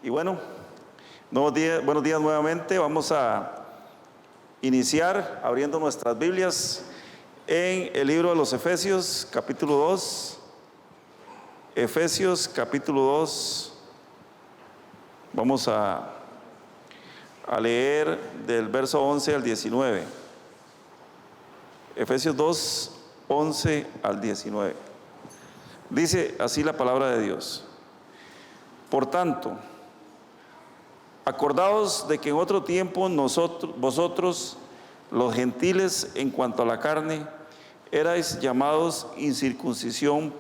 Y bueno, buenos días nuevamente. Vamos a iniciar abriendo nuestras Biblias en el libro de los Efesios, capítulo 2. Efesios, capítulo 2. Vamos a leer del verso 11 al 19. Efesios 2, 11 al 19. Dice así la palabra de Dios. Por tanto, acordaos de que en otro tiempo vosotros, los gentiles, en cuanto a la carne, erais llamados incircuncisión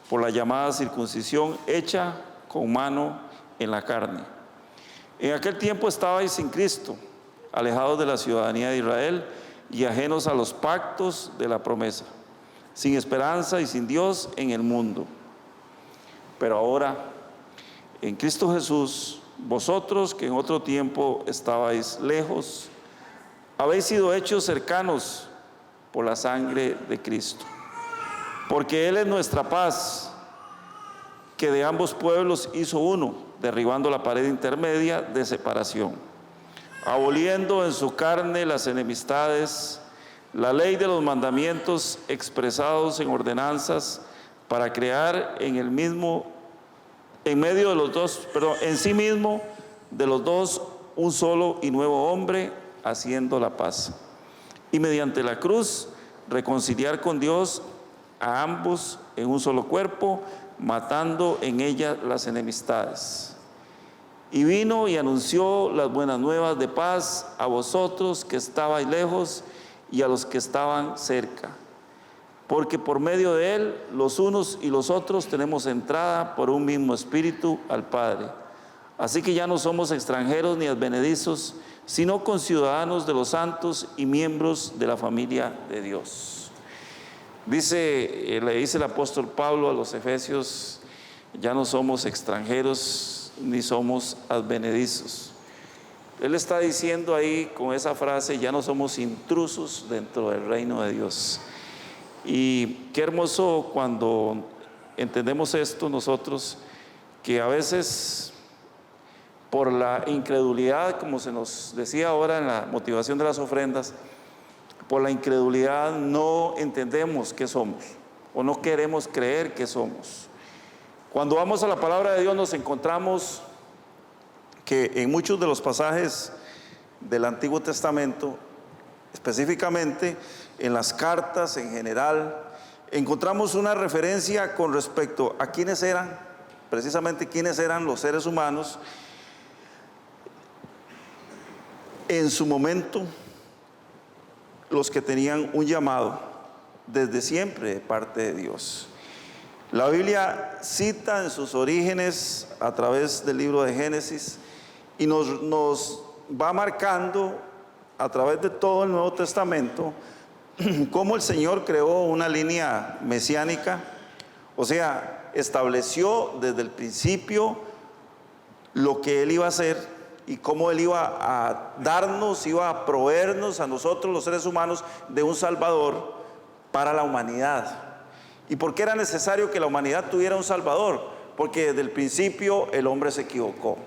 por la llamada circuncisión hecha con mano en la carne. En aquel tiempo estabais sin Cristo, alejados de la ciudadanía de Israel y ajenos a los pactos de la promesa, sin esperanza y sin Dios en el mundo. Pero ahora, en Cristo Jesús, vosotros que en otro tiempo estabais lejos, habéis sido hechos cercanos por la sangre de Cristo. Porque Él es nuestra paz, que de ambos pueblos hizo uno, derribando la pared intermedia de separación, aboliendo en su carne las enemistades, la ley de los mandamientos expresados en ordenanzas, para crear en sí mismo de los dos un solo y nuevo hombre, haciendo la paz. Y mediante la cruz reconciliar con Dios a ambos en un solo cuerpo, matando en ella las enemistades. Y vino y anunció las buenas nuevas de paz a vosotros que estabais lejos y a los que estaban cerca. Porque por medio de Él, los unos y los otros tenemos entrada por un mismo espíritu al Padre. Así que ya no somos extranjeros ni advenedizos, sino conciudadanos de los santos y miembros de la familia de Dios. Le dice el apóstol Pablo a los Efesios, ya no somos extranjeros ni somos advenedizos. Él está diciendo ahí con esa frase, ya no somos intrusos dentro del reino de Dios. Y qué hermoso cuando entendemos esto nosotros, que a veces por la incredulidad, como se nos decía ahora en la motivación de las ofrendas, por la incredulidad no entendemos qué somos o no queremos creer que somos. Cuando vamos a la palabra de Dios nos encontramos que en muchos de los pasajes del Antiguo Testamento, específicamente en las cartas en general, encontramos una referencia con respecto a quiénes eran, precisamente quiénes eran los seres humanos en su momento, los que tenían un llamado desde siempre de parte de Dios. La Biblia cita en sus orígenes a través del libro de Génesis y nos va marcando a través de todo el Nuevo Testamento cómo el Señor creó una línea mesiánica, o sea, estableció desde el principio lo que Él iba a hacer y cómo Él iba a darnos, iba a proveernos a nosotros los seres humanos de un Salvador para la humanidad. ¿Y por qué era necesario que la humanidad tuviera un Salvador? Porque desde el principio el hombre se equivocó.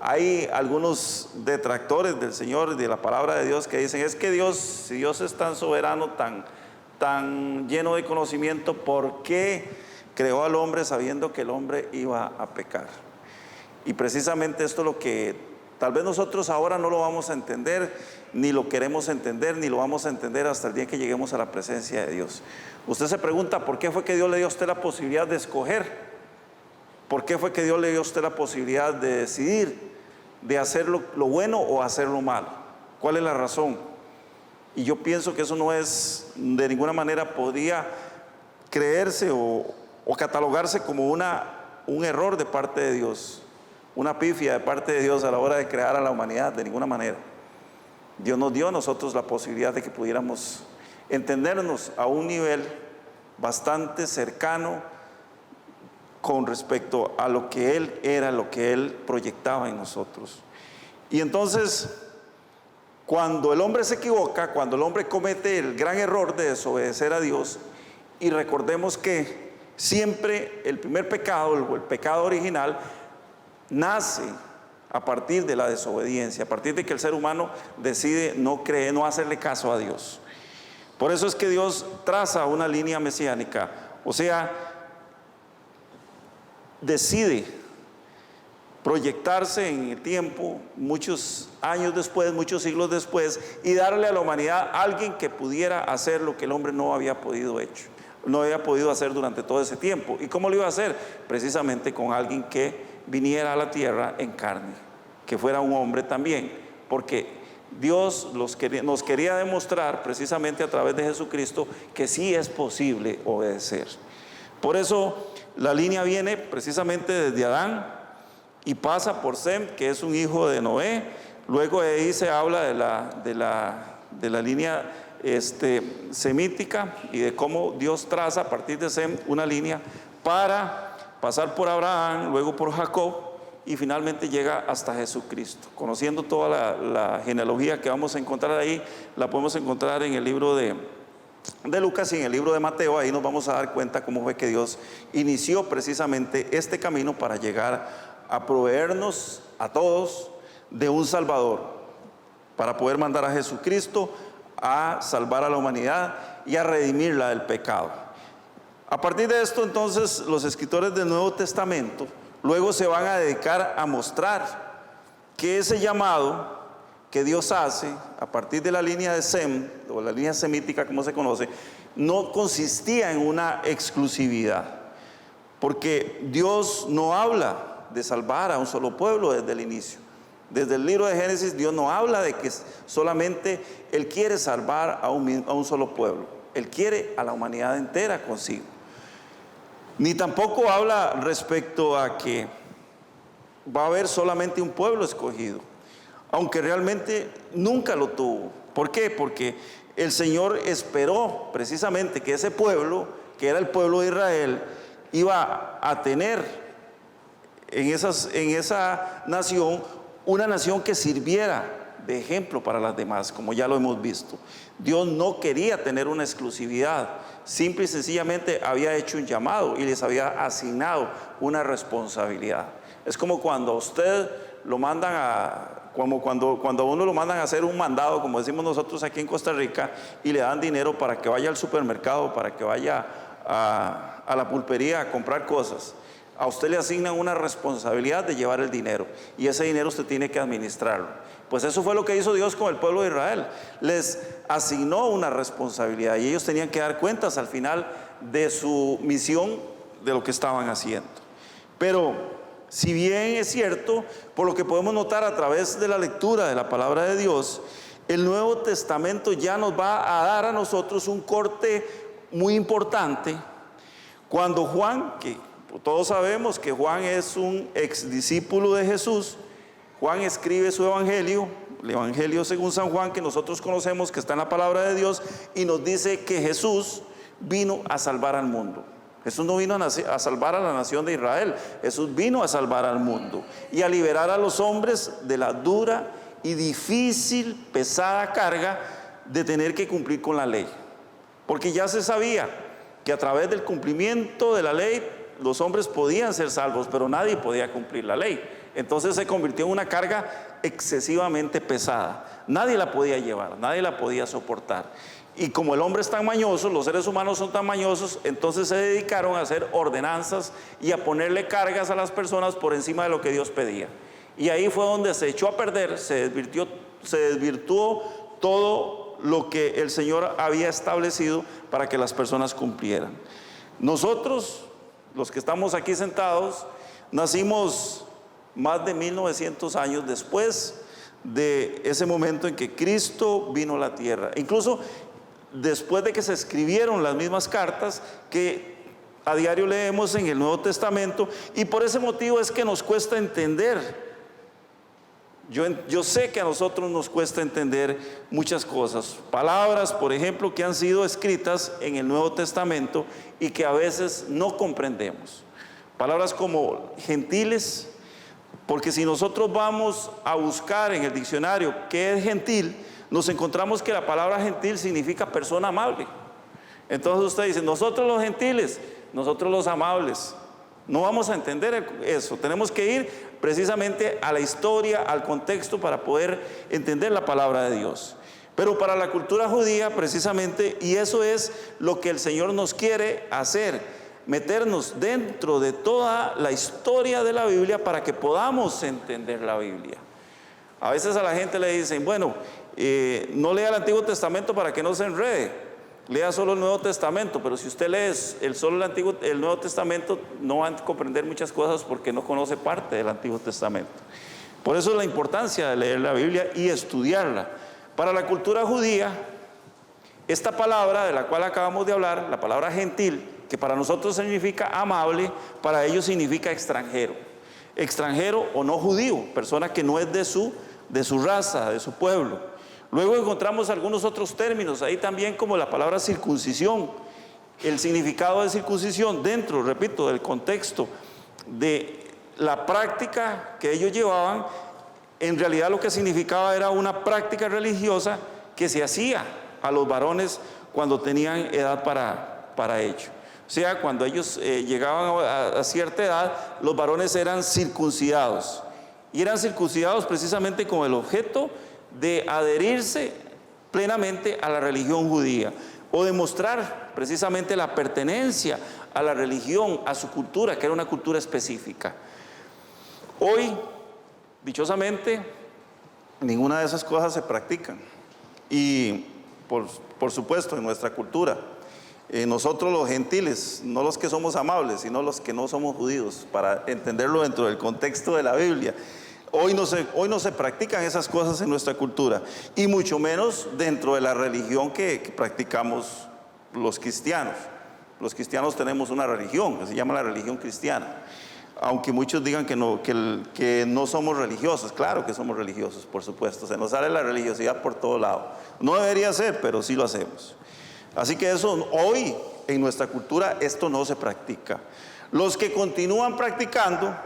Hay algunos detractores del Señor y de la palabra de Dios que dicen, es que Dios, si Dios es tan soberano, tan lleno de conocimiento, ¿por qué creó al hombre sabiendo que el hombre iba a pecar? Y precisamente esto es lo que tal vez nosotros ahora no lo vamos a entender, ni lo queremos entender, ni lo vamos a entender hasta el día que lleguemos a la presencia de Dios. Usted se pregunta, ¿por qué fue que Dios le dio a usted la posibilidad de escoger? ¿Por qué fue que Dios le dio a usted la posibilidad de decidir, de hacer lo bueno o hacer lo malo? ¿Cuál es la razón? Y yo pienso que eso no es, de ninguna manera podría creerse o catalogarse como un error de parte de Dios, una pifia de parte de Dios a la hora de crear a la humanidad, de ninguna manera. Dios nos dio a nosotros la posibilidad de que pudiéramos entendernos a un nivel bastante cercano con respecto a lo que Él era, lo que Él proyectaba en nosotros. Y entonces, cuando el hombre se equivoca, cuando el hombre comete el gran error de desobedecer a Dios, y recordemos que siempre el primer pecado, el pecado original, nace a partir de la desobediencia, a partir de que el ser humano decide no creer, no hacerle caso a Dios. Por eso es que Dios traza una línea mesiánica, o sea, decide proyectarse en el tiempo, muchos años después, muchos siglos después, y darle a la humanidad a alguien que pudiera hacer lo que el hombre no había podido hacer durante todo ese tiempo. ¿Y cómo lo iba a hacer? Precisamente con alguien que viniera a la tierra en carne, que fuera un hombre también, porque Dios nos quería demostrar precisamente a través de Jesucristo que sí es posible obedecer. Por eso la línea viene precisamente desde Adán y pasa por Sem, que es un hijo de Noé. Luego de ahí se habla de la línea semítica y de cómo Dios traza a partir de Sem una línea para pasar por Abraham, luego por Jacob y finalmente llega hasta Jesucristo. Conociendo toda la genealogía que vamos a encontrar ahí, la podemos encontrar en el libro de Lucas y en el libro de Mateo. Ahí nos vamos a dar cuenta cómo fue que Dios inició precisamente este camino para llegar a proveernos a todos de un Salvador, para poder mandar a Jesucristo a salvar a la humanidad y a redimirla del pecado. A partir de esto, entonces, los escritores del Nuevo Testamento luego se van a dedicar a mostrar que ese llamado que Dios hace a partir de la línea de Sem, o la línea semítica como se conoce, no consistía en una exclusividad, porque Dios no habla de salvar a un solo pueblo desde el inicio. Desde el libro de Génesis, Dios no habla de que solamente Él quiere salvar a un solo pueblo. Él quiere a la humanidad entera consigo. Ni tampoco habla respecto a que va a haber solamente un pueblo escogido, aunque realmente nunca lo tuvo. ¿Por qué? Porque el Señor esperó precisamente que ese pueblo, que era el pueblo de Israel, iba a tener en esa nación una nación que sirviera de ejemplo para las demás, como ya lo hemos visto. Dios no quería tener una exclusividad, simple y sencillamente había hecho un llamado y les había asignado una responsabilidad. Es como cuando a usted lo mandan cuando a uno lo mandan a hacer un mandado, como decimos nosotros aquí en Costa Rica, y le dan dinero para que vaya al supermercado, para que vaya a la pulpería a comprar cosas. A usted le asignan una responsabilidad de llevar el dinero y ese dinero usted tiene que administrarlo. Pues eso fue lo que hizo Dios con el pueblo de Israel. Les asignó una responsabilidad y ellos tenían que dar cuentas al final de su misión, de lo que estaban haciendo. Pero si bien es cierto, por lo que podemos notar a través de la lectura de la palabra de Dios, el Nuevo Testamento ya nos va a dar a nosotros un corte muy importante cuando Juan, que todos sabemos que Juan es un ex discípulo de Jesús, Juan escribe su evangelio, el evangelio según San Juan, que nosotros conocemos, que está en la palabra de Dios, y nos dice que Jesús vino a salvar al mundo. Jesús no vino a salvar a la nación de Israel, Jesús vino a salvar al mundo y a liberar a los hombres de la dura y difícil, pesada carga de tener que cumplir con la ley. Porque ya se sabía que a través del cumplimiento de la ley los hombres podían ser salvos, pero nadie podía cumplir la ley. Entonces se convirtió en una carga excesivamente pesada. Nadie la podía llevar, nadie la podía soportar. Y como el hombre es tan mañoso, los seres humanos son tan mañosos, entonces se dedicaron a hacer ordenanzas y a ponerle cargas a las personas por encima de lo que Dios pedía. Y ahí fue donde se echó a perder, se desvirtuó todo lo que el Señor había establecido para que las personas cumplieran. Nosotros, los que estamos aquí sentados, nacimos más de 1900 años después de ese momento en que Cristo vino a la tierra. Incluso después de que se escribieron las mismas cartas que a diario leemos en el Nuevo Testamento, y por ese motivo es que nos cuesta entender. Yo sé que a nosotros nos cuesta entender muchas cosas, palabras, por ejemplo, que han sido escritas en el Nuevo Testamento y que a veces no comprendemos. Palabras como gentiles, porque si nosotros vamos a buscar en el diccionario qué es gentil, nos encontramos que la palabra gentil significa persona amable. Entonces usted dice, nosotros los gentiles, nosotros los amables. No vamos a entender eso, tenemos que ir precisamente a la historia, al contexto, para poder entender la palabra de Dios. Pero para la cultura judía, precisamente, y eso es lo que el Señor nos quiere hacer, meternos dentro de toda la historia de la Biblia para que podamos entender la Biblia. A veces a la gente le dicen, bueno, no lea el Antiguo Testamento para que no se enrede, lea solo el Nuevo Testamento, pero si usted lee solo el Nuevo Testamento, no va a comprender muchas cosas porque no conoce parte del Antiguo Testamento. Por eso es la importancia de leer la Biblia y estudiarla. Para la cultura judía, esta palabra de la cual acabamos de hablar, la palabra gentil, que para nosotros significa amable, para ellos significa extranjero. Extranjero o no judío, persona que no es de su raza, de su pueblo. Luego encontramos algunos otros términos, ahí también como la palabra circuncisión. El significado de circuncisión dentro, repito, del contexto de la práctica que ellos llevaban, en realidad lo que significaba era una práctica religiosa que se hacía a los varones cuando tenían edad para ello. O sea, cuando ellos llegaban a cierta edad, los varones eran circuncidados. Y eran circuncidados precisamente con el objeto de adherirse plenamente a la religión judía o demostrar precisamente la pertenencia a la religión, a su cultura, que era una cultura específica. Hoy, dichosamente, ninguna de esas cosas se practican. Y por supuesto, en nuestra cultura, nosotros los gentiles, no los que somos amables, sino los que no somos judíos, para entenderlo dentro del contexto de la Biblia, hoy no se practican esas cosas en nuestra cultura, y mucho menos dentro de la religión que practicamos los cristianos. Los cristianos tenemos una religión que se llama la religión cristiana, aunque muchos digan que no somos religiosos. Claro que somos religiosos, por supuesto, se nos sale la religiosidad por todo lado. No debería ser, pero sí lo hacemos. Así que eso hoy en nuestra cultura esto no se practica. Los que continúan practicando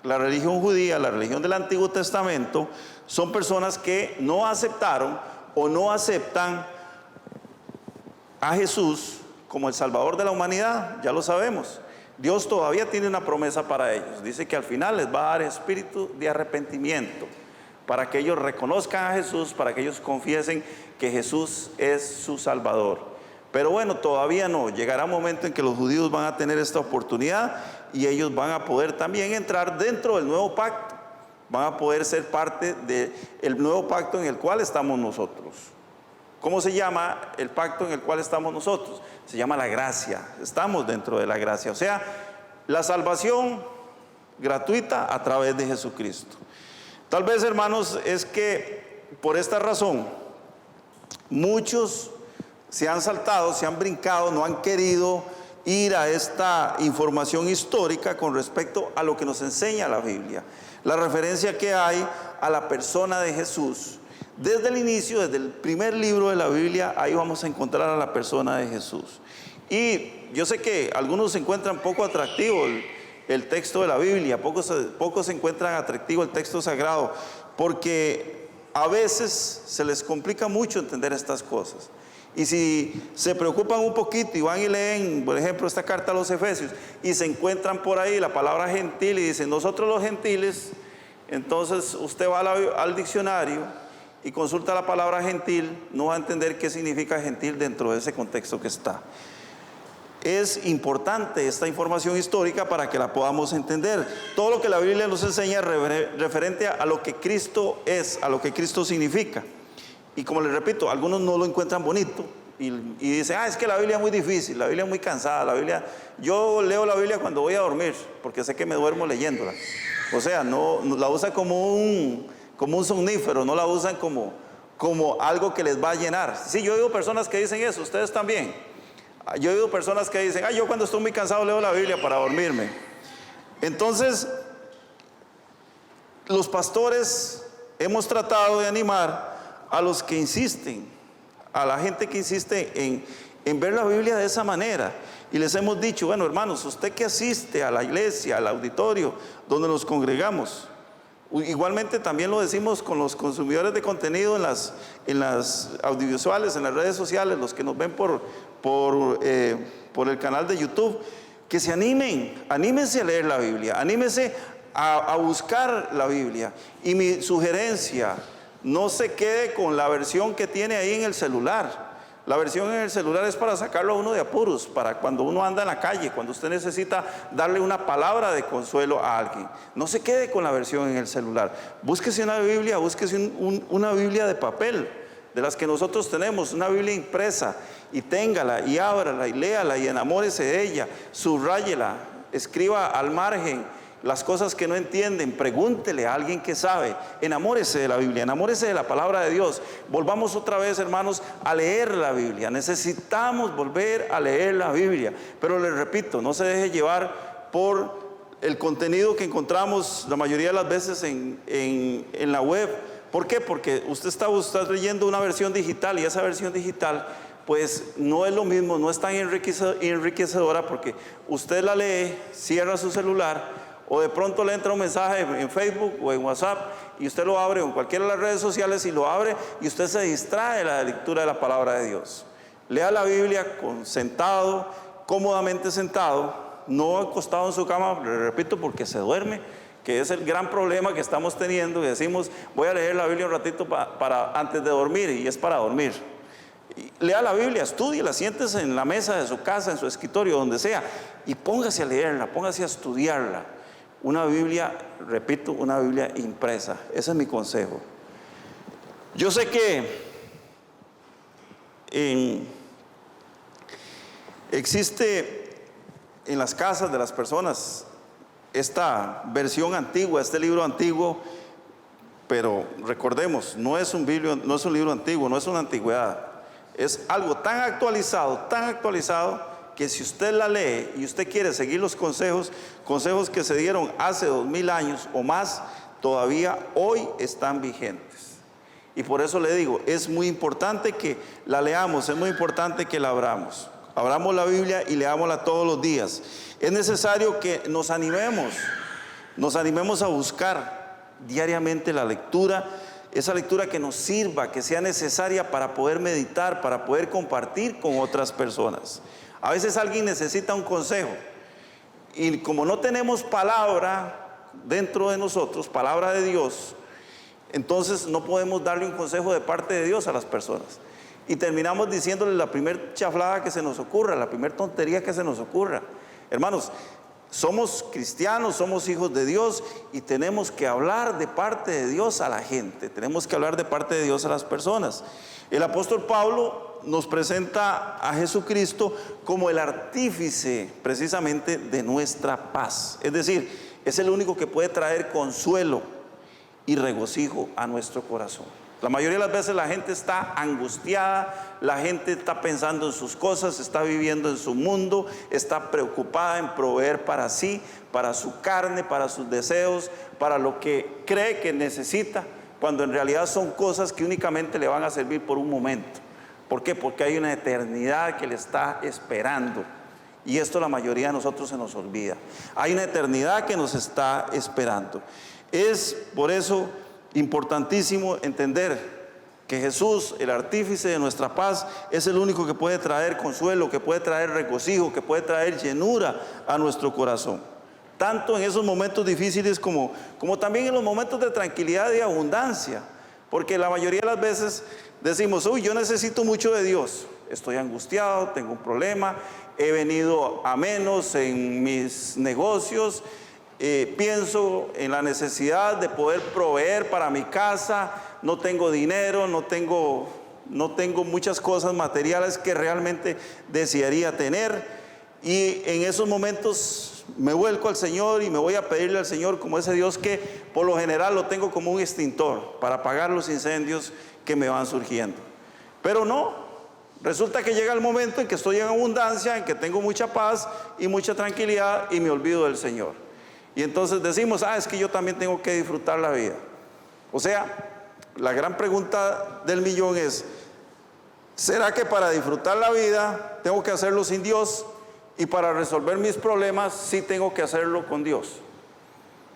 la religión judía, la religión del Antiguo Testamento, son personas que no aceptaron o no aceptan a Jesús como el Salvador de la humanidad. Ya lo sabemos. Dios todavía tiene una promesa para ellos. Dice que al final les va a dar espíritu de arrepentimiento para que ellos reconozcan a Jesús, para que ellos confiesen que Jesús es su Salvador. Pero bueno, todavía no. Llegará un momento en que los judíos van a tener esta oportunidad y ellos van a poder también entrar dentro del nuevo pacto. Van a poder ser parte del nuevo pacto en el cual estamos nosotros. ¿Cómo se llama el pacto en el cual estamos nosotros? Se llama la gracia. Estamos dentro de la gracia. O sea, la salvación gratuita a través de Jesucristo. Tal vez, hermanos, es que por esta razón muchos se han saltado, se han brincado, no han querido ir a esta información histórica con respecto a lo que nos enseña la Biblia. La referencia que hay a la persona de Jesús. Desde el inicio, desde el primer libro de la Biblia, ahí vamos a encontrar a la persona de Jesús. Y yo sé que algunos encuentran poco atractivo el texto de la Biblia, pocos encuentran atractivo el texto sagrado, porque a veces se les complica mucho entender estas cosas. Y si se preocupan un poquito y van y leen, por ejemplo, esta carta a los Efesios, y se encuentran por ahí la palabra gentil y dicen, nosotros los gentiles, entonces usted va al diccionario y consulta la palabra gentil, no va a entender qué significa gentil dentro de ese contexto que está. Es importante esta información histórica para que la podamos entender. Todo lo que la Biblia nos enseña referente a lo que Cristo es, a lo que Cristo significa. Y como les repito, algunos no lo encuentran bonito y dicen, es que la Biblia es muy difícil, la Biblia es muy cansada, yo leo la Biblia cuando voy a dormir, porque sé que me duermo leyéndola. O sea, no la usan como un somnífero, no la usan como algo que les va a llenar. Sí, yo he oído personas que dicen eso, ustedes también. Yo he oído personas que dicen, yo cuando estoy muy cansado leo la Biblia para dormirme. Entonces, los pastores hemos tratado de animar a los que insisten, a la gente que insiste en ver la Biblia de esa manera. Y les hemos dicho, bueno, hermanos, usted que asiste a la iglesia, al auditorio, donde nos congregamos, igualmente también lo decimos con los consumidores de contenido en las audiovisuales, en las redes sociales, los que nos ven por el canal de YouTube, que se anímense a leer la Biblia, anímense a buscar la Biblia. Y mi sugerencia, no se quede con la versión que tiene ahí en el celular. La versión en el celular es para sacarlo a uno de apuros, para cuando uno anda en la calle, cuando usted necesita darle una palabra de consuelo a alguien. No se quede con la versión en el celular. Búsquese una Biblia, búsquese una Biblia de papel, de las que nosotros tenemos, una Biblia impresa, y téngala, y ábrala, y léala, y enamórese de ella, subráyela, escriba al margen las cosas que no entienden, pregúntele a alguien que sabe, enamórese de la Biblia, enamórese de la palabra de Dios. Volvamos otra vez, hermanos, a leer la Biblia. Necesitamos volver a leer la Biblia, pero les repito, no se deje llevar por el contenido que encontramos la mayoría de las veces en la web. ¿Por qué? Porque usted está leyendo una versión digital, y esa versión digital pues no es lo mismo, no es tan enriquecedora, porque usted la lee, cierra su celular, o de pronto le entra un mensaje en Facebook o en WhatsApp, y usted lo abre, o en cualquiera de las redes sociales, y lo abre, y usted se distrae de la lectura de la palabra de Dios. Lea la Biblia sentado, cómodamente sentado, no acostado en su cama, le repito, porque se duerme, que es el gran problema que estamos teniendo, y decimos, voy a leer la Biblia un ratito antes de dormir, y es para dormir. Lea la Biblia, estúdiela, siéntese en la mesa de su casa, en su escritorio, donde sea, y póngase a leerla, póngase a estudiarla. Una Biblia, repito, una Biblia impresa. Ese es mi consejo. Yo sé que existe en las casas de las personas esta versión antigua, este libro antiguo, pero recordemos, no es un libro antiguo, no es una antigüedad. Es algo tan actualizado, que si usted la lee y usted quiere seguir los consejos que se dieron hace 2000 años o más, todavía hoy están vigentes. Y por eso le digo, es muy importante que la leamos, es muy importante que la abramos. Abramos la Biblia y leámosla todos los días. Es necesario que nos animemos a buscar diariamente la lectura, esa lectura que nos sirva, que sea necesaria para poder meditar, para poder compartir con otras personas. A veces alguien necesita un consejo, y como no tenemos palabra dentro de nosotros, palabra de Dios, entonces no podemos darle un consejo de parte de Dios a las personas, y terminamos diciéndole la primer chaflada que se nos ocurra, la primer tontería que se nos ocurra. Hermanos, somos cristianos, somos hijos de Dios, y tenemos que hablar de parte de Dios a la gente, tenemos que hablar de parte de Dios a las personas. El apóstol Pablo nos presenta a Jesucristo como el artífice precisamente de nuestra paz. Es decir, es el único que puede traer consuelo y regocijo a nuestro corazón. La mayoría de las veces la gente está angustiada, la gente está pensando en sus cosas, está viviendo en su mundo, está preocupada en proveer para sí, para su carne, para sus deseos, para lo que cree que necesita, cuando en realidad son cosas que únicamente le van a servir por un momento. ¿Por qué? Porque hay una eternidad que le está esperando, y esto la mayoría de nosotros se nos olvida. Hay una eternidad que nos está esperando. Es por eso importantísimo entender que Jesús, el artífice de nuestra paz, es el único que puede traer consuelo, que puede traer regocijo, que puede traer llenura a nuestro corazón, tanto en esos momentos difíciles como también en los momentos de tranquilidad y abundancia. Porque la mayoría de las veces decimos, uy, yo necesito mucho de Dios, estoy angustiado, tengo un problema, he venido a menos en mis negocios, pienso en la necesidad de poder proveer para mi casa, no tengo dinero, no tengo muchas cosas materiales que realmente desearía tener, y en esos momentos me vuelco al Señor y me voy a pedirle al Señor como ese Dios que por lo general lo tengo como un extintor para apagar los incendios que me van surgiendo. Pero no, resulta que llega el momento en que estoy en abundancia, en que tengo mucha paz y mucha tranquilidad, y me olvido del Señor. Y entonces decimos, es que yo también tengo que disfrutar la vida. O sea, la gran pregunta del millón es, ¿será que para disfrutar la vida tengo que hacerlo sin Dios? Y para resolver mis problemas sí tengo que hacerlo con Dios.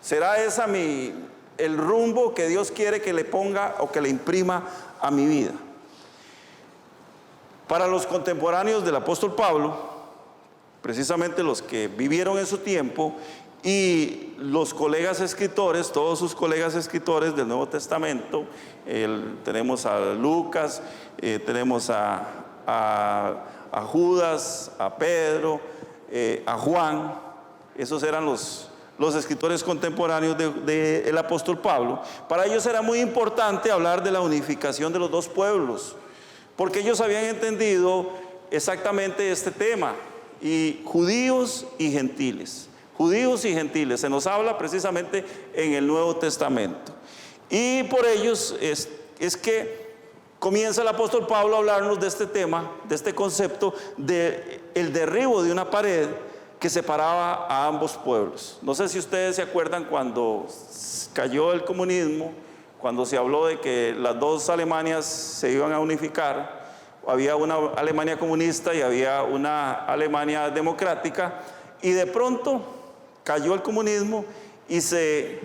¿Será esa el rumbo que Dios quiere que le ponga o que le imprima a mi vida? Para los contemporáneos del apóstol Pablo, precisamente los que vivieron en su tiempo Y los colegas escritores, todos sus colegas escritores del Nuevo Testamento, tenemos a Lucas, tenemos a Judas, a Pedro, a Juan. Esos eran los escritores contemporáneos del apóstol Pablo. Para ellos era muy importante hablar de la unificación de los dos pueblos, porque ellos habían entendido exactamente este tema, y judíos y gentiles. Judíos y gentiles, se nos habla precisamente en el Nuevo Testamento. Y por ellos es que comienza el apóstol Pablo a hablarnos de este tema, de este concepto del derribo de una pared que separaba a ambos pueblos. No sé si ustedes se acuerdan cuando cayó el comunismo, cuando se habló de que las dos Alemanias se iban a unificar. Había una Alemania comunista y había una Alemania democrática, y de pronto cayó el comunismo y se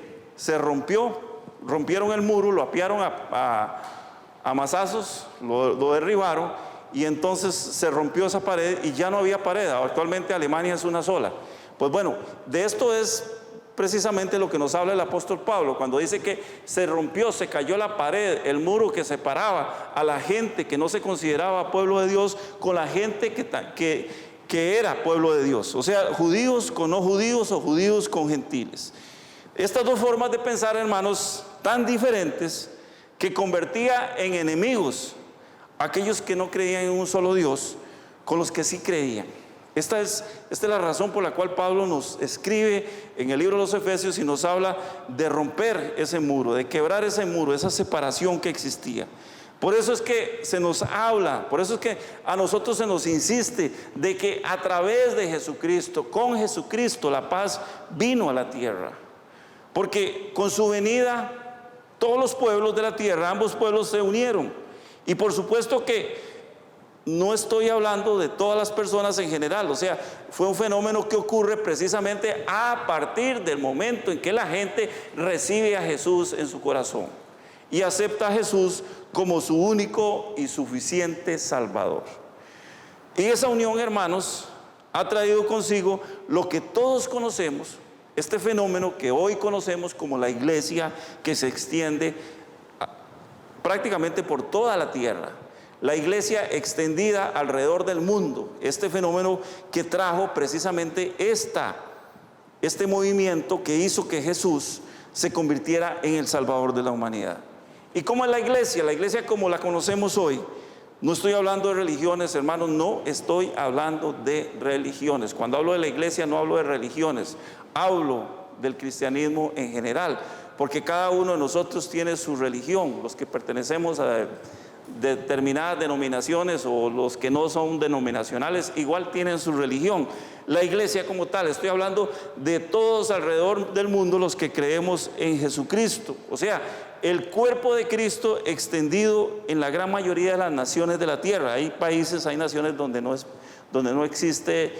rompieron el muro, lo apiaron a mazazos, lo derribaron, y entonces se rompió esa pared y ya no había pared. Actualmente Alemania es una sola. Pues bueno, de esto es precisamente lo que nos habla el apóstol Pablo cuando dice que se cayó la pared, el muro que separaba a la gente que no se consideraba pueblo de Dios con la gente que era pueblo de Dios, o sea, judíos con no judíos o judíos con gentiles. Estas dos formas de pensar, hermanos, tan diferentes, que convertía en enemigos a aquellos que no creían en un solo Dios con los que sí creían. Esta es la razón por la cual Pablo nos escribe en el libro de los Efesios y nos habla de romper ese muro, de quebrar ese muro, esa separación que existía. Por eso es que se nos habla, por eso es que a nosotros se nos insiste de que a través de Jesucristo, con Jesucristo, la paz vino a la tierra. Porque con su venida, todos los pueblos de la tierra, ambos pueblos se unieron. Y por supuesto que no estoy hablando de todas las personas en general, o sea, fue un fenómeno que ocurre precisamente a partir del momento en que la gente recibe a Jesús en su corazón y acepta a Jesús como su único y suficiente Salvador. Y esa unión, hermanos, ha traído consigo lo que todos conocemos, este fenómeno que hoy conocemos como la iglesia, que se extiende prácticamente por toda la tierra. La iglesia extendida alrededor del mundo, este fenómeno que trajo precisamente este movimiento que hizo que Jesús se convirtiera en el Salvador de la humanidad. ¿Y cómo es la iglesia? La iglesia como la conocemos hoy. No estoy hablando de religiones, hermanos, no estoy hablando de religiones. Cuando hablo de la iglesia no hablo de religiones, hablo del cristianismo en general, porque cada uno de nosotros tiene su religión. Los que pertenecemos a determinadas denominaciones o los que no son denominacionales igual tienen su religión. La iglesia como tal, estoy hablando de todos alrededor del mundo los que creemos en Jesucristo, o sea, el cuerpo de Cristo extendido en la gran mayoría de las naciones de la tierra. Hay países, hay naciones donde no existe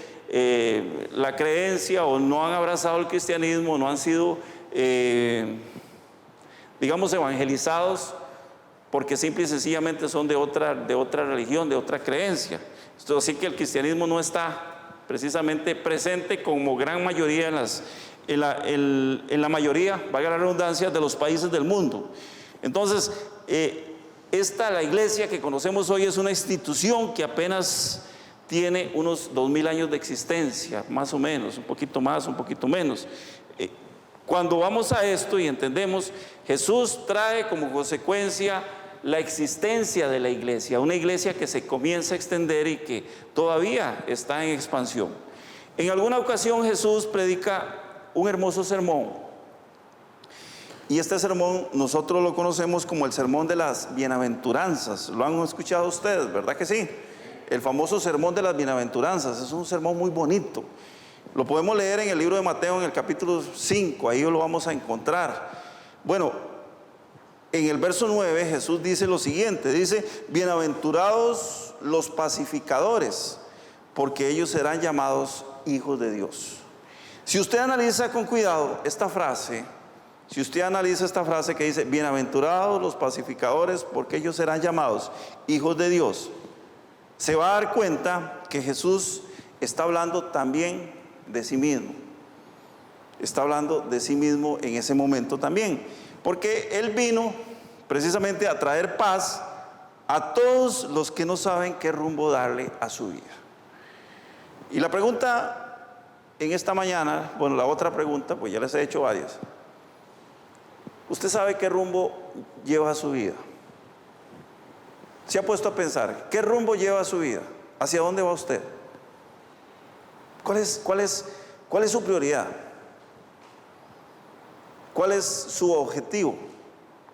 la creencia, o no han abrazado el cristianismo, no han sido digamos evangelizados, porque simple y sencillamente son de otra religión, de otra creencia. Así que el cristianismo no está precisamente presente como gran mayoría en la mayoría, valga la redundancia, de los países del mundo. Entonces, la iglesia que conocemos hoy es una institución que apenas tiene unos 2000 años de existencia, más o menos, un poquito más, un poquito menos. Cuando vamos a esto y entendemos, Jesús trae como consecuencia la existencia de la iglesia, una iglesia que se comienza a extender y que todavía está en expansión. En alguna ocasión Jesús predica un hermoso sermón, y este sermón nosotros lo conocemos como el sermón de las bienaventuranzas. Lo han escuchado ustedes, ¿verdad que sí? El famoso sermón de las bienaventuranzas. Es un sermón muy bonito. Lo podemos leer en el libro de Mateo en el capítulo 5, ahí lo vamos a encontrar. Bueno, en el verso 9 Jesús dice lo siguiente, dice: bienaventurados los pacificadores, porque ellos serán llamados hijos de Dios. Si usted analiza con cuidado esta frase, que dice bienaventurados los pacificadores, porque ellos serán llamados hijos de Dios, se va a dar cuenta que Jesús está hablando también de sí mismo. está hablando de sí mismo en ese momento también, porque Él vino precisamente a traer paz a todos los que no saben qué rumbo darle a su vida. Y la pregunta en esta mañana, bueno, la otra pregunta, pues ya les he hecho varias. ¿Usted sabe qué rumbo lleva su vida? ¿Se ha puesto a pensar qué rumbo lleva su vida? ¿Hacia dónde va usted? ¿Cuál es su prioridad? ¿Cuál es su objetivo?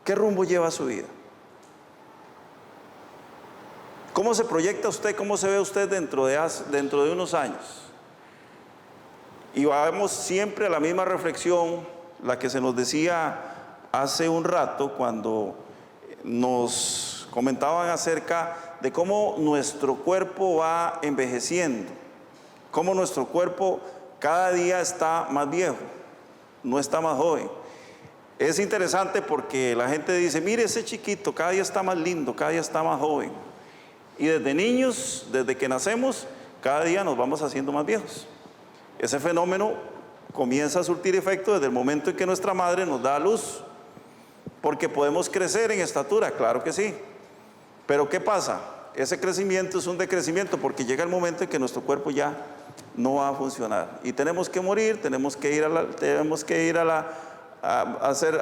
¿Qué rumbo lleva su vida? ¿Cómo se proyecta usted? ¿Cómo se ve usted dentro de unos años? Y vamos siempre a la misma reflexión, la que se nos decía hace un rato cuando nos comentaban acerca de cómo nuestro cuerpo va envejeciendo, cómo nuestro cuerpo cada día está más viejo, no está más joven. Es interesante porque la gente dice, mire ese chiquito, cada día está más lindo, cada día está más joven. Y desde niños, desde que nacemos, cada día nos vamos haciendo más viejos. Ese fenómeno comienza a surtir efecto desde el momento en que nuestra madre nos da a luz. Porque podemos crecer en estatura, claro que sí. Pero ¿qué pasa? Ese crecimiento es un decrecimiento porque llega el momento en que nuestro cuerpo ya no va a funcionar. Y tenemos que morir, tenemos que ir a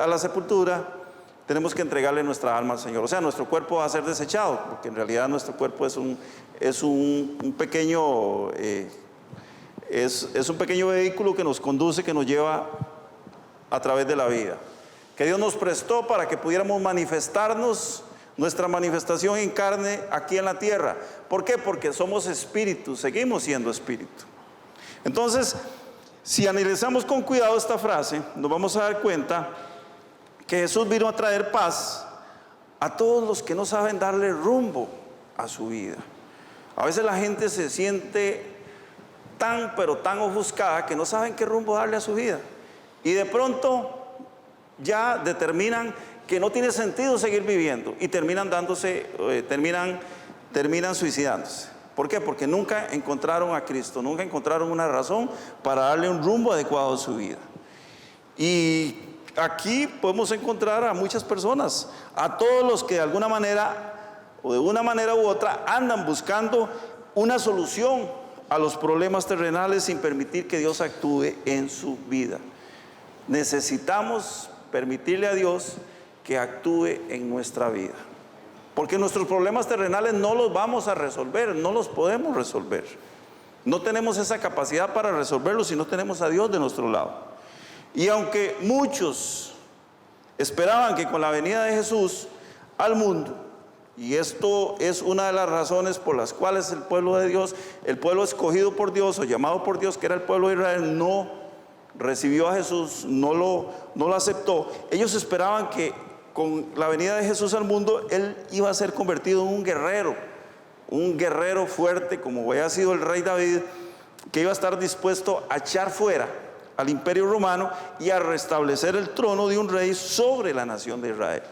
la sepultura, tenemos que entregarle nuestra alma al Señor. O sea, nuestro cuerpo va a ser desechado, porque en realidad nuestro cuerpo es un pequeño vehículo que nos conduce, que nos lleva a través de la vida, que Dios nos prestó para que pudiéramos manifestarnos, nuestra manifestación en carne aquí en la tierra. ¿Por qué? Porque somos espíritus, seguimos siendo espíritu. Entonces, si analizamos con cuidado esta frase, nos vamos a dar cuenta que Jesús vino a traer paz a todos los que no saben darle rumbo a su vida. A veces la gente se siente pero tan ofuscada que no saben qué rumbo darle a su vida. Y de pronto ya determinan que no tiene sentido seguir viviendo y terminan suicidándose. ¿Por qué? Porque nunca encontraron a Cristo, nunca encontraron una razón para darle un rumbo adecuado a su vida. Y aquí podemos encontrar a muchas personas, a todos los que de alguna manera o de una manera u otra andan buscando una solución a los problemas terrenales sin permitir que Dios actúe en su vida. Necesitamos permitirle a Dios que actúe en nuestra vida, porque nuestros problemas terrenales no los vamos a resolver, no los podemos resolver. No tenemos esa capacidad para resolverlos si no tenemos a Dios de nuestro lado. Y aunque muchos esperaban que con la venida de Jesús al mundo, y esto es una de las razones por las cuales el pueblo de Dios, el pueblo escogido por Dios o llamado por Dios, que era el pueblo de Israel, no recibió a Jesús, no lo aceptó. Ellos esperaban que con la venida de Jesús al mundo, Él iba a ser convertido en un guerrero fuerte, como había sido el rey David, que iba a estar dispuesto a echar fuera al imperio romano y a restablecer el trono de un rey sobre la nación de Israel.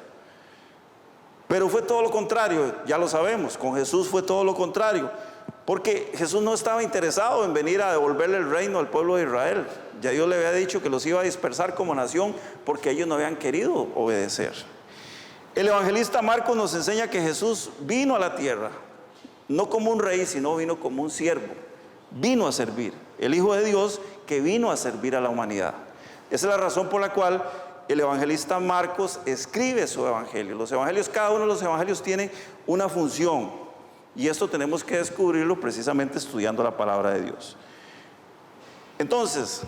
Pero fue todo lo contrario, ya lo sabemos, con Jesús fue todo lo contrario, porque Jesús no estaba interesado en venir a devolverle el reino al pueblo de Israel. Ya Dios le había dicho que los iba a dispersar como nación porque ellos no habían querido obedecer. El evangelista Marcos nos enseña que Jesús vino a la tierra, no como un rey, sino vino como un siervo, vino a servir, el Hijo de Dios que vino a servir a la humanidad. Esa es la razón por la cual el evangelista Marcos escribe su evangelio. Los evangelios, cada uno de los evangelios tiene una función, y esto tenemos que descubrirlo precisamente estudiando la palabra de Dios. Entonces,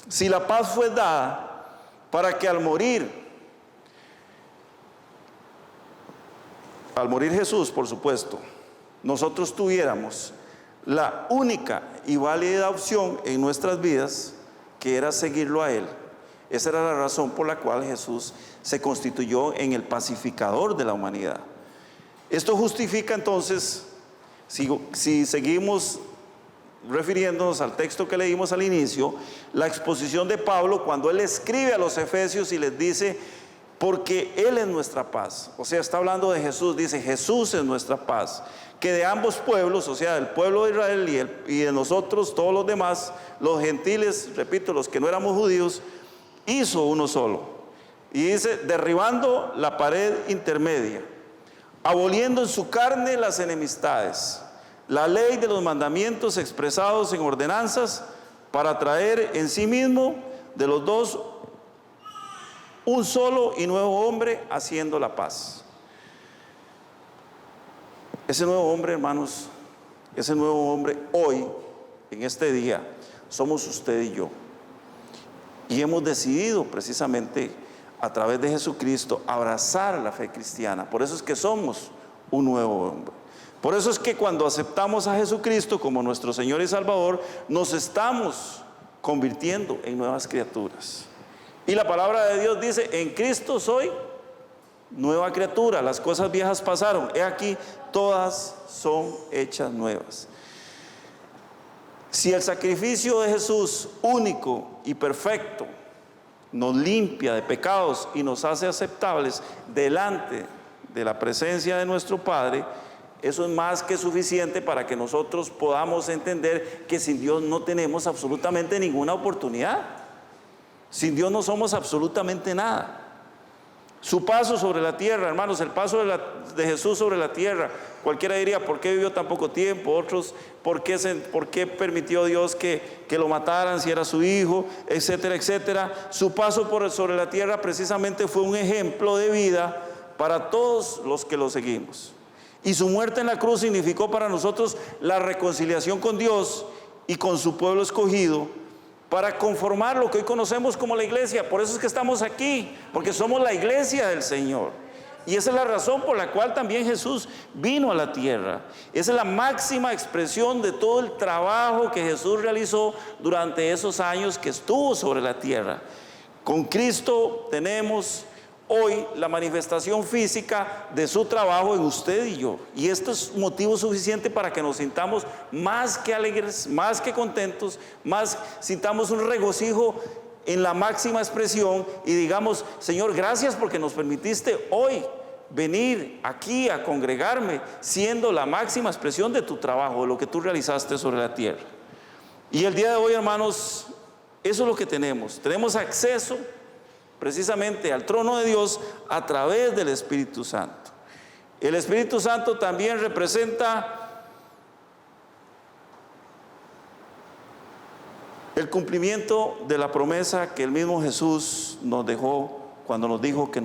si la paz fue dada para que al morir Jesús, por supuesto, nosotros tuviéramos la única y válida opción en nuestras vidas, que era seguirlo a Él. Esa era la razón por la cual Jesús se constituyó en el pacificador de la humanidad. Esto justifica entonces, si seguimos refiriéndonos al texto que leímos al inicio, la exposición de Pablo cuando él escribe a los efesios y les dice porque Él es nuestra paz. O sea, está hablando de Jesús, dice Jesús es nuestra paz, que de ambos pueblos, o sea, del pueblo de Israel y de nosotros, todos los demás, los gentiles, repito, los que no éramos judíos, hizo uno solo. Y dice, derribando la pared intermedia, aboliendo en su carne las enemistades, la ley de los mandamientos expresados en ordenanzas, para traer en sí mismo de los dos un solo y nuevo hombre, haciendo la paz. Ese nuevo hombre, hermanos, ese nuevo hombre hoy, en este día, somos usted y yo. Y hemos decidido precisamente a través de Jesucristo abrazar la fe cristiana. Por eso es que somos un nuevo hombre. Por eso es que cuando aceptamos a Jesucristo como nuestro Señor y Salvador, nos estamos convirtiendo en nuevas criaturas. Y la palabra de Dios dice, en Cristo soy nueva criatura, las cosas viejas pasaron, he aquí, todas son hechas nuevas. Si el sacrificio de Jesús, único y perfecto, nos limpia de pecados y nos hace aceptables delante de la presencia de nuestro Padre, eso es más que suficiente para que nosotros podamos entender que sin Dios no tenemos absolutamente ninguna oportunidad. Sin Dios no somos absolutamente nada. Su paso sobre la tierra, hermanos, el paso de Jesús sobre la tierra, cualquiera diría, ¿por qué vivió tan poco tiempo? Otros, ¿por qué permitió Dios que lo mataran si era su hijo? Etcétera, etcétera. Su paso sobre la tierra precisamente fue un ejemplo de vida para todos los que lo seguimos. Y su muerte en la cruz significó para nosotros la reconciliación con Dios y con su pueblo escogido, para conformar lo que hoy conocemos como la iglesia. Por eso es que estamos aquí, porque somos la iglesia del Señor. Y esa es la razón por la cual también Jesús vino a la tierra. Esa es la máxima expresión de todo el trabajo que Jesús realizó durante esos años que estuvo sobre la tierra. Con Cristo tenemos hoy la manifestación física de su trabajo en usted y yo. Y esto es motivo suficiente para que nos sintamos más que alegres, más que contentos, más sintamos un regocijo en la máxima expresión y digamos, Señor, gracias porque nos permitiste hoy venir aquí a congregarme, siendo la máxima expresión de tu trabajo, de lo que tú realizaste sobre la tierra. Y el día de hoy, hermanos, eso es lo que tenemos. Tenemos acceso precisamente al trono de Dios a través del Espíritu Santo. El Espíritu Santo también representa el cumplimiento de la promesa que el mismo Jesús nos dejó cuando nos dijo que a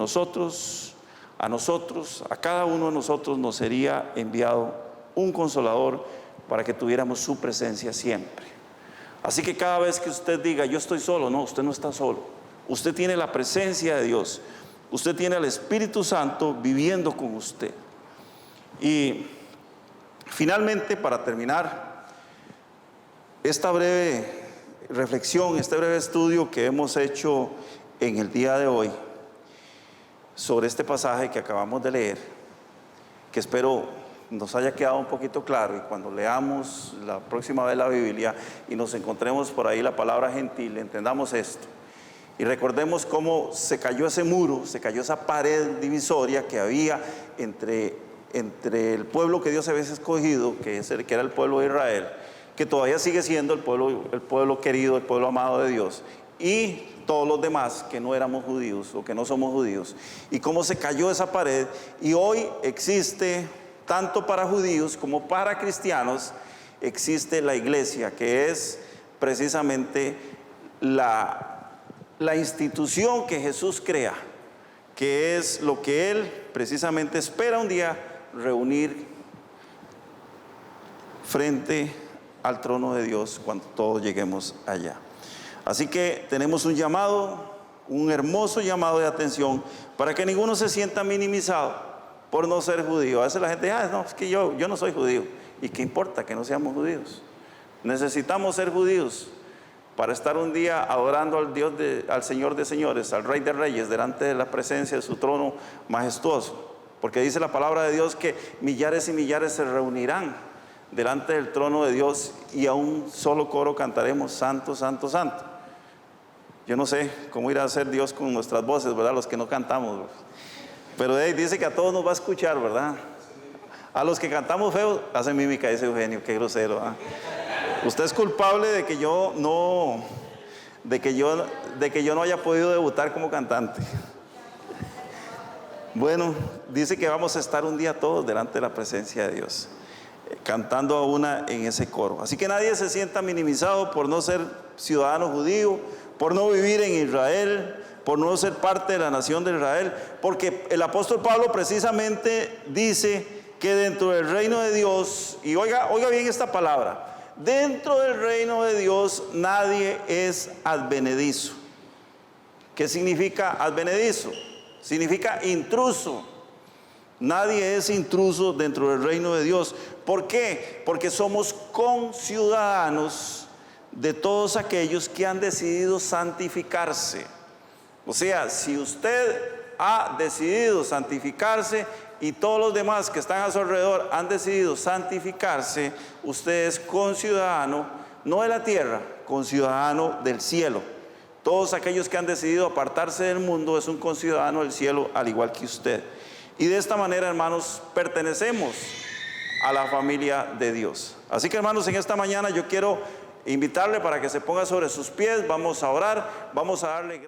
cada uno de nosotros nos sería enviado un consolador para que tuviéramos su presencia siempre. Así que cada vez que usted diga, yo estoy solo, no, usted no está solo. Usted tiene la presencia de Dios. Usted tiene al Espíritu Santo viviendo con usted. Y finalmente, para terminar esta breve reflexión, este breve estudio que hemos hecho en el día de hoy sobre este pasaje que acabamos de leer, que espero nos haya quedado un poquito claro, y cuando leamos la próxima vez la Biblia y nos encontremos por ahí la palabra gentil, entendamos esto. Y recordemos cómo se cayó ese muro, se cayó esa pared divisoria que había entre el pueblo que Dios había escogido, que era el pueblo de Israel, que todavía sigue siendo el pueblo querido, el pueblo amado de Dios, y todos los demás que no éramos judíos o que no somos judíos. Y cómo se cayó esa pared, y hoy existe, tanto para judíos como para cristianos, existe la iglesia, que es precisamente la institución que Jesús crea, que es lo que Él precisamente espera un día reunir frente al trono de Dios cuando todos lleguemos allá. Así que tenemos un llamado, un hermoso llamado de atención para que ninguno se sienta minimizado por no ser judío. A veces la gente dice, no, es que yo no soy judío. ¿Y qué importa que no seamos judíos? Necesitamos ser judíos para estar un día adorando al Señor de señores, al Rey de reyes, delante de la presencia de su trono majestuoso. Porque dice la palabra de Dios que millares y millares se reunirán delante del trono de Dios y a un solo coro cantaremos, Santo, Santo, Santo. Yo no sé cómo irá a hacer Dios con nuestras voces, ¿verdad? Los que no cantamos. Pero dice que a todos nos va a escuchar, ¿verdad? A los que cantamos feo, hacen mímica, dice Eugenio, qué grosero. Usted es culpable de que yo no haya podido debutar como cantante. Bueno, dice que vamos a estar un día todos delante de la presencia de Dios, cantando a una en ese coro. Así que nadie se sienta minimizado por no ser ciudadano judío, por no vivir en Israel, por no ser parte de la nación de Israel, porque el apóstol Pablo precisamente dice que dentro del reino de Dios, y oiga bien esta palabra, dentro del reino de Dios nadie es advenedizo. ¿Qué significa advenedizo? Significa intruso. Nadie es intruso dentro del reino de Dios. ¿Por qué? Porque somos conciudadanos de todos aquellos que han decidido santificarse. O sea, si usted ha decidido santificarse y todos los demás que están a su alrededor han decidido santificarse, usted es conciudadano, no de la tierra, conciudadano del cielo. Todos aquellos que han decidido apartarse del mundo es un conciudadano del cielo al igual que usted. Y de esta manera, hermanos, pertenecemos a la familia de Dios. Así que, hermanos, en esta mañana yo quiero invitarle para que se ponga sobre sus pies. Vamos a orar, vamos a darle gracias.